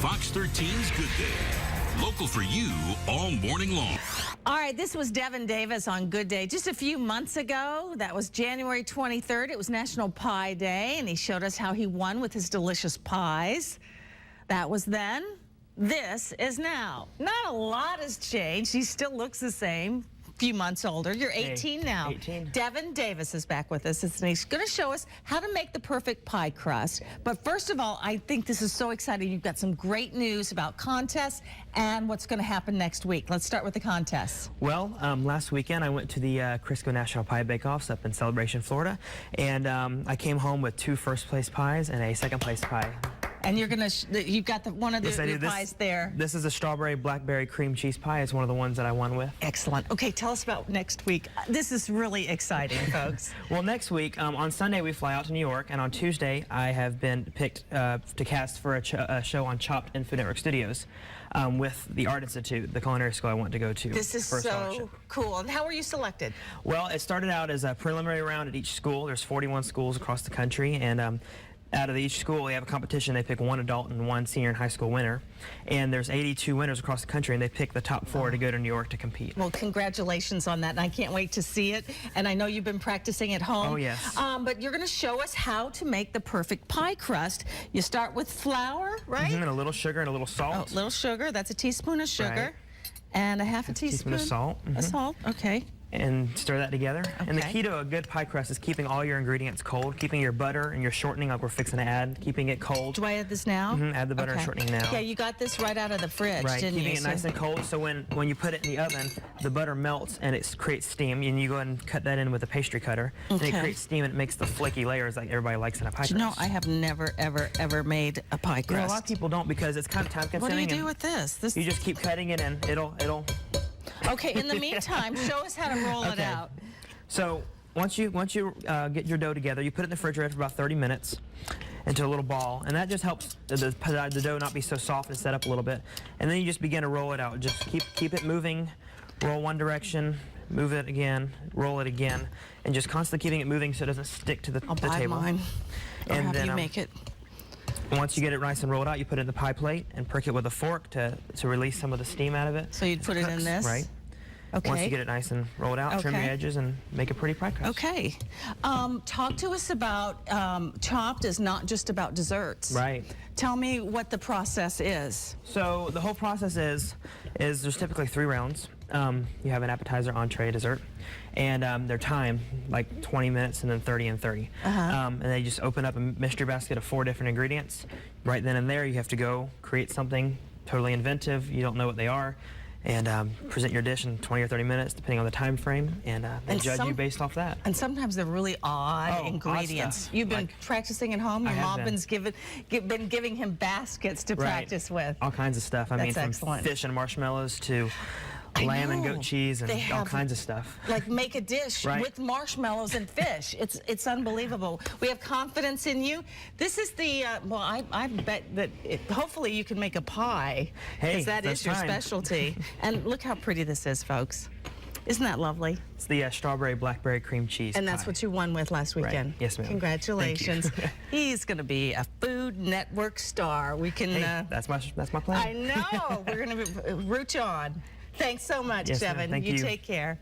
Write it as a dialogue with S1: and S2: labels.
S1: Fox 13's Good Day. Local for you all morning long.
S2: All right, this was Devin Davis on Good Day. Just a few months ago, that was January 23rd. It was National Pie Day, and he showed us how he won with his delicious pies. That was then. This is now. Not a lot has changed. He still looks the same. Few months older. You're 18 now.
S3: 18.
S2: Devin Davis is back with us, and he's going to show us how to make the perfect pie crust. But first of all, I think this is so exciting. You've got some great news about contests and what's going to happen next week. Let's start with the contests.
S3: Well, last weekend I went to the Crisco National Pie Bake-Offs up in Celebration, Florida, and I came home with 2 first-place pies and a second-place pie.
S2: And you're gonna, you've got one of the pies there.
S3: This is a strawberry blackberry cream cheese pie. It's one of the ones that I won with.
S2: Excellent. Okay, tell us about next week. This is really exciting, folks.
S3: Well, next week, on Sunday we fly out to New York, and on Tuesday I have been picked to cast for a show on Chopped in Food Network Studios with the Art Institute, the culinary school I want to go to.
S2: This is so cool. And how were you selected?
S3: Well, it started out as a preliminary round at each school. There's 41 schools across the country, and out of each school, we have a competition. They pick 1 adult and 1 senior and high school winner. And there's 82 winners across the country, and they pick the top 4 to go to New York to compete.
S2: Well, congratulations on that, and I can't wait to see it. And I know you've been practicing at home.
S3: Oh, yes.
S2: But you're going to show us how to make the perfect pie crust. You start with flour, right?
S3: And a little sugar and a little salt.
S2: Oh, little sugar. That's a teaspoon of sugar. Right. And a half a teaspoon
S3: of salt.
S2: Of salt, okay.
S3: And stir that together.
S2: Okay.
S3: And the key to a good pie crust is keeping all your ingredients cold, keeping your butter and your shortening, like we're fixing to add, keeping it cold.
S2: Do I add this now?
S3: Add the butter and shortening now.
S2: Yeah, you got this right out of the fridge, didn't you?
S3: Keeping it nice and cold, so when you put it in the oven, the butter melts and it creates steam, and you go ahead and cut that in with a pastry cutter, and it creates steam and it makes the flaky layers like everybody likes in a pie crust.
S2: You know, I have never, ever made a pie crust.
S3: You know, a lot of people don't because it's kind of time consuming.
S2: What do you do with this?
S3: You just keep cutting it and it'll...
S2: Okay, in the meantime, show us how to roll it out.
S3: So once you get your dough together, you put it in the refrigerator for about 30 minutes into a little ball, and that just helps the dough not be so soft and set up a little bit. And then you just begin to roll it out. Just keep it moving, roll one direction, move it again, roll it again, and just constantly keeping it moving so it doesn't stick to the table.
S2: I'll buy mine.
S3: And
S2: then you make it.
S3: Once you get it nice and rolled out, you put it in the pie plate and prick it with a fork to release some of the steam out of it.
S2: So you'd put it in this?
S3: Right.
S2: Okay.
S3: Once you get it nice and rolled out, trim your edges and make a pretty pie crust.
S2: Okay. Talk to us about Chopped is not just about desserts.
S3: Right.
S2: Tell me what the process is.
S3: So the whole process is there's typically 3 rounds. You have an appetizer, entree, dessert, and they're timed like 20 minutes and then 30 and 30. And they just open up a mystery basket of 4 different ingredients. Right then and there, you have to go create something totally inventive. You don't know what they are. And present your dish in 20 or 30 minutes, depending on the time frame, and they judge you based off that.
S2: And sometimes they're really odd ingredients.
S3: Odd
S2: You've been practicing at home. Your mom been giving him baskets to practice with.
S3: All kinds of stuff. I mean, from fish and marshmallows to lamb and goat cheese and all kinds of stuff.
S2: Like make a dish with marshmallows and fish. It's unbelievable. We have confidence in you. This is the, well, I bet that hopefully you can make a pie. Because that is your specialty. And look how pretty this is, folks. Isn't that lovely?
S3: It's the strawberry blackberry cream cheese
S2: And that's what you won with last weekend.
S3: Right. Yes, ma'am.
S2: Congratulations. He's going to be a Food Network star. We can...
S3: that's my plan.
S2: I know. We're going to root you on. Thanks so much, Devin.
S3: Thank you.
S2: Take care.